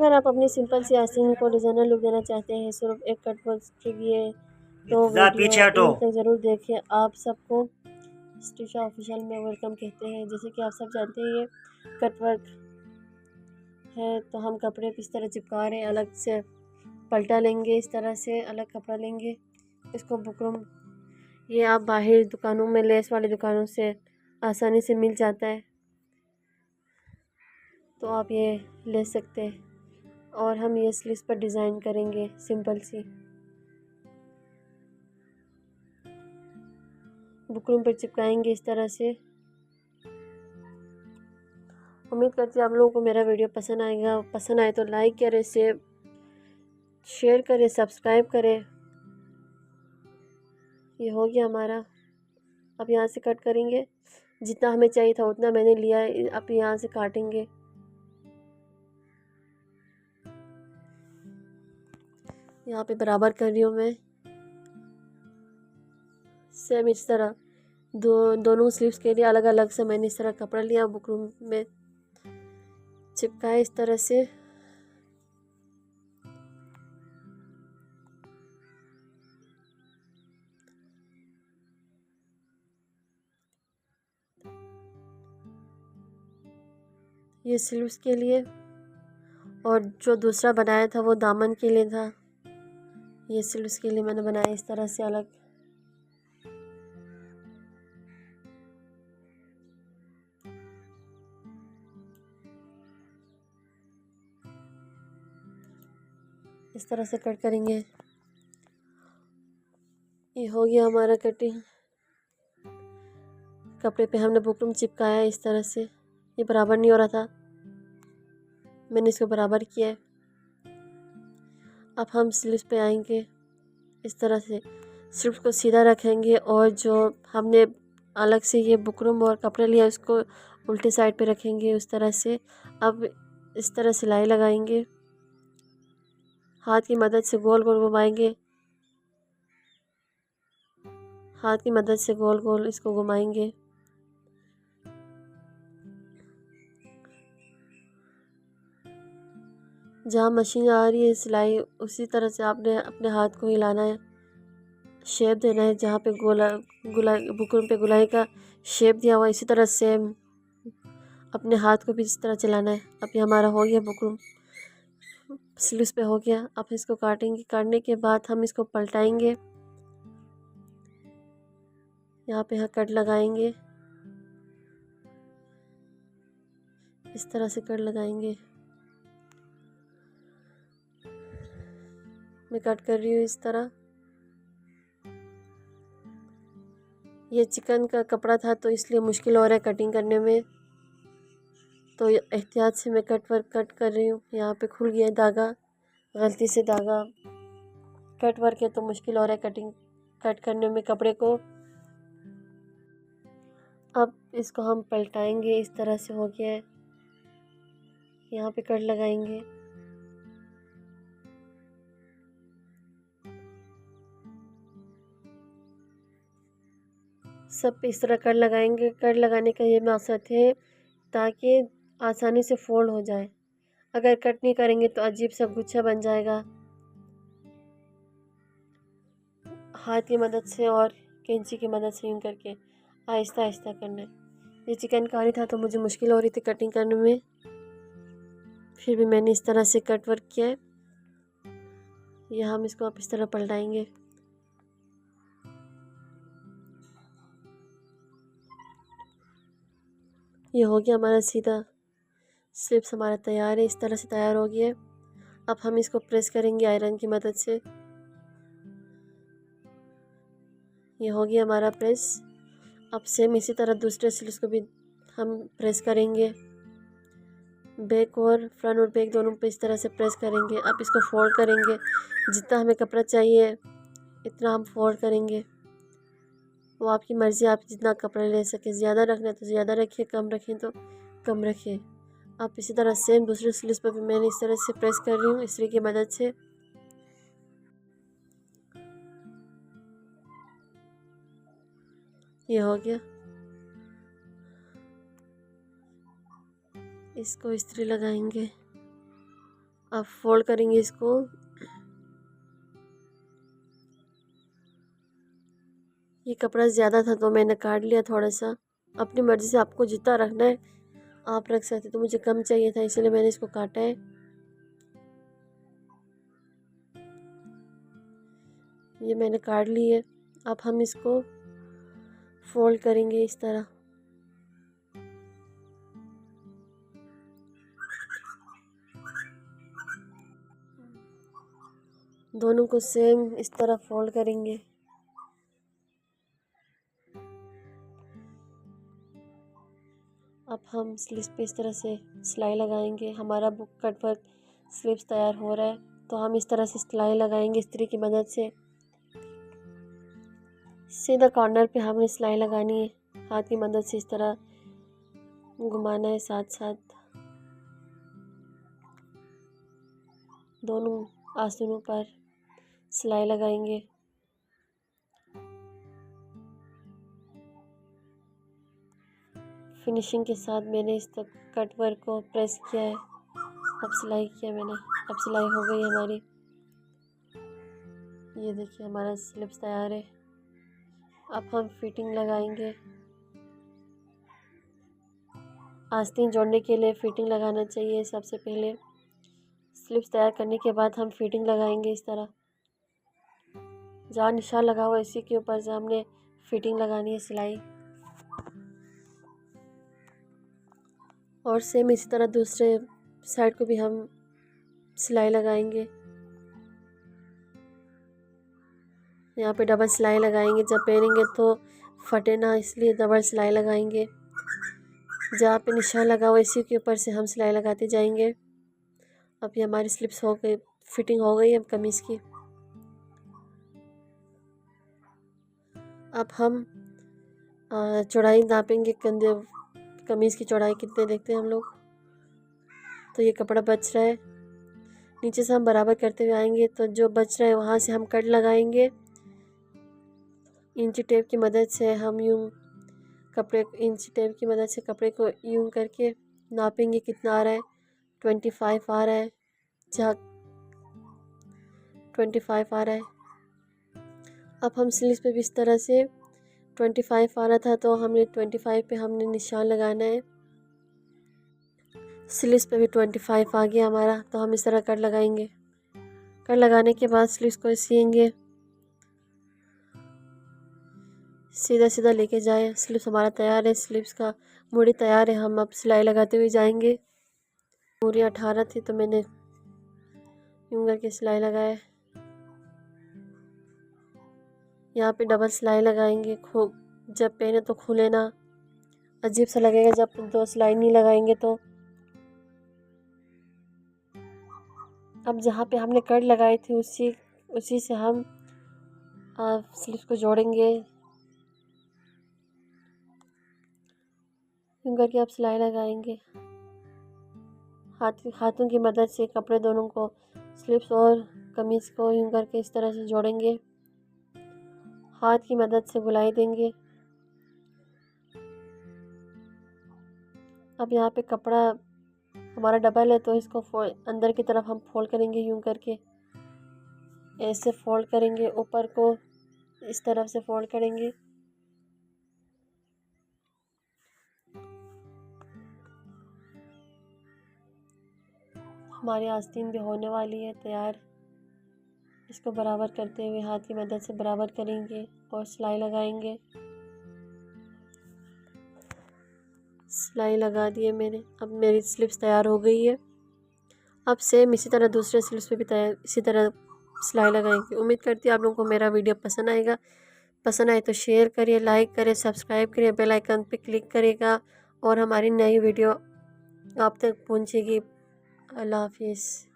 अगर आप अपनी सिंपल सी आस्तीन को डिज़ाइनर लुक देना चाहते हैं सिर्फ एक कट वर्क के लिए, तो पीछे वीडियो हटो। एंड तक ज़रूर देखिए। आप सबको स्टिचा ऑफिशियल में वेलकम कहते हैं। जैसे कि आप सब जानते हैं ये कट वर्क है, तो हम कपड़े को इस तरह चिपका रहे हैं, अलग से पलटा लेंगे, इस तरह से अलग कपड़ा लेंगे, इसको बुकरम। ये आप बाहर दुकानों में, लेस वाली दुकानों से आसानी से मिल जाता है, तो आप ये ले सकते हैं। और हम ये स्लीव्स पर डिज़ाइन करेंगे सिंपल सी, बुकरम पर चिपकाएंगे इस तरह से। उम्मीद करती हूँ आप लोगों को मेरा वीडियो पसंद आएगा। पसंद आए तो लाइक करें, शेयर करें, सब्सक्राइब करें। ये हो गया हमारा। अब यहाँ से कट करेंगे, जितना हमें चाहिए था उतना मैंने लिया है। अब यहाँ से काटेंगे, यहाँ पे बराबर कर रही हूँ मैं। सेम इस तरह दोनों स्लीव्स के लिए अलग अलग से मैंने इस तरह कपड़ा लिया, बुकरम में चिपकाया इस तरह से। ये स्लीव्स के लिए, और जो दूसरा बनाया था वो दामन के लिए था। ये स्लीव्स के लिए मैंने बनाया इस तरह से अलग। इस तरह से कट करेंगे। ये हो गया हमारा कटिंग। कपड़े पे हमने बुकरम चिपकाया इस तरह से। ये बराबर नहीं हो रहा था, मैंने इसको बराबर किया है। अब हम स्लीव्स पे आएंगे इस तरह से, स्लीव्स को सीधा रखेंगे, और जो हमने अलग से ये बुकरम और कपड़ा लिया उसको उल्टे साइड पे रखेंगे उस तरह से। अब इस तरह सिलाई लगाएंगे, हाथ की मदद से गोल गोल घुमाएंगे, हाथ की मदद से गोल गोल इसको घुमाएंगे। जहाँ मशीन आ रही है सिलाई, उसी तरह से आपने अपने हाथ को हिलाना है, शेप देना है। जहाँ पे गुलाई बुकरम पे गुलाई का शेप दिया हुआ, इसी तरह सेम अपने हाथ को भी इस तरह चलाना है। अब ये हमारा हो गया बुकरम, स्लीव्स पे हो गया। अब इसको काटेंगे, काटने के बाद हम इसको पलटाएंगे, यहाँ पे कट लगाएंगे, इस तरह से कट लगाएंगे। मैं कट कर रही हूँ इस तरह। ये चिकन का कपड़ा था तो इसलिए मुश्किल हो रहा है कटिंग करने में, तो एहतियात से मैं कट कर रही हूँ। यहाँ पे खुल गया धागा, गलती से धागा। कट वर्क है तो मुश्किल हो रहा है कट करने में कपड़े को। अब इसको हम पलटाएंगे, इस तरह से हो गया है। यहाँ पे कट लगाएंगे, सब पे इस तरह कट लगाएंगे। कट लगाने का ये मकसद है ताकि आसानी से फोल्ड हो जाए। अगर कट नहीं करेंगे तो अजीब सा गुच्छा बन जाएगा। हाथ की मदद से और कैंची की मदद से यूँ करके आहिस्ता आहिस्ता करना है। ये चिकनकारी था तो मुझे मुश्किल हो रही थी कटिंग करने में, फिर भी मैंने इस तरह से कट वर्क किया है। यह हम इसको आप इस तरह पलटाएंगे। ये हो गया हमारा सीधा, स्लिप्स हमारा तैयार है, इस तरह से तैयार हो गया है। अब हम इसको प्रेस करेंगे आयरन की मदद से। ये हो गया हमारा प्रेस। अब सेम इसी तरह दूसरे स्लिप्स को भी हम प्रेस करेंगे, बैक और फ्रंट और बैक दोनों पे इस तरह से प्रेस करेंगे। अब इसको फोल्ड करेंगे, जितना हमें कपड़ा चाहिए इतना हम फोल्ड करेंगे। वो आपकी मर्ज़ी, आप जितना कपड़ा ले सके, ज़्यादा रखना है तो ज़्यादा रखिए, कम रखें तो कम रखिए। अब इसी तरह सेम दूसरे स्लिप्स पर भी मैंने इस तरह से प्रेस कर रही हूँ इस्त्री की मदद से। ये हो गया। इसको इस्त्री लगाएंगे। अब फोल्ड करेंगे इसको। ये कपड़ा ज़्यादा था तो मैंने काट लिया थोड़ा सा। अपनी मर्ज़ी से आपको जितना रखना है आप रख सकते, तो मुझे कम चाहिए था इसलिए मैंने इसको काटा है। ये मैंने काट ली है। अब हम इसको फोल्ड करेंगे इस तरह। दोनों को सेम इस तरह फोल्ड करेंगे। अब हम स्लीव्स पे इस तरह से सिलाई लगाएंगे। हमारा बुक कट वर्क स्लीव्स तैयार हो रहा है, तो हम इस तरह से सिलाई लगाएंगे इस्त्री की मदद से। सीधा कॉर्नर पे हमने सिलाई लगानी है, हाथ की मदद से इस तरह घुमाना है, साथ साथ दोनों आस्तनों पर सिलाई लगाएंगे। फिनिशिंग के साथ मैंने इस तक कट वर्क को प्रेस किया है। अब सिलाई किया मैंने, अब सिलाई हो गई हमारी। ये देखिए हमारा स्लीव्स तैयार है। अब हम फिटिंग लगाएंगे। आस्तीन जोड़ने के लिए फिटिंग लगाना चाहिए सबसे पहले। स्लीव्स तैयार करने के बाद हम फिटिंग लगाएंगे इस तरह। जहाँ निशान लगा हुआ इसी के ऊपर से हमने फिटिंग लगानी है, सिलाई। और सेम इसी तरह दूसरे साइड को भी हम सिलाई लगाएंगे। यहाँ पे डबल सिलाई लगाएंगे, जब पहनेंगे तो फटे ना, इसलिए डबल सिलाई लगाएंगे। जहाँ पे निशान लगा हुआ इसी के ऊपर से हम सिलाई लगाते जाएंगे। अब ये हमारी स्लिप्स हो गई, फिटिंग हो गई अब कमीज़ की। अब हम चौड़ाई नापेंगे, कंधे कमीज़ की चौड़ाई कितने देखते हैं हम लोग। तो ये कपड़ा बच रहा है, नीचे से हम बराबर करते हुए आएंगे, तो जो बच रहा है वहाँ से हम कट लगाएंगे। इंची टेप की मदद से हम यूँ इंची टेप की मदद से कपड़े को यूँ करके नापेंगे कितना आ रहा है। 25 आ रहा है, जहाँ 25 आ रहा है। अब हम स्लीव्स पे भी इस तरह से 25 आ रहा था, तो हमने 25 पे हमने निशान लगाना है। स्लीव्स पे भी 25 आ गया हमारा, तो हम इस तरह कट लगाएंगे। कट लगाने के बाद स्लीव्स को सिएंगे, सीधा सीधा लेके जाए। स्लीव्स हमारा तैयार है, स्लीव्स का मूड़ी तैयार है। हम अब सिलाई लगाते हुए जाएंगे। मूड़ी 18 थी तो मैंने यूँ करके सिलाई लगाया। यहाँ पे डबल सिलाई लगाएंगे। जब पहने तो खुले ना, अजीब सा लगेगा जब दो सिलाई नहीं लगाएंगे तो। अब जहाँ पे हमने कट लगाई थी उसी से हम स्लीव्स को जोड़ेंगे। यूँ करके अब सिलाई लगाएंगे। हाथों की मदद से कपड़े दोनों को, स्लीव्स और कमीज़ को यूँ करके इस तरह से जोड़ेंगे। हाथ की मदद से गुलाई देंगे। अब यहाँ पे कपड़ा हमारा डबल है, तो इसको अंदर की तरफ हम फोल्ड करेंगे। यूँ करके ऐसे फोल्ड करेंगे, ऊपर को इस तरफ से फोल्ड करेंगे। हमारी आस्तीन भी होने वाली है तैयार। इसको बराबर करते हुए हाथ की मदद से बराबर करेंगे और सिलाई लगाएंगे। सिलाई लगा दिए मैंने। अब मेरी स्लीव्स तैयार हो गई है। अब सेम इसी तरह दूसरे स्लीव्स पे भी तैयार इसी तरह सिलाई लगाएंगे। उम्मीद करती हूँ आप लोगों को मेरा वीडियो पसंद आएगा। पसंद आए तो शेयर करिए, लाइक करिए, सब्सक्राइब करिए, बेल आइकन पे क्लिक करिएगा और हमारी नई वीडियो आप तक पहुँचेगी। अल्लाह हाफिज़।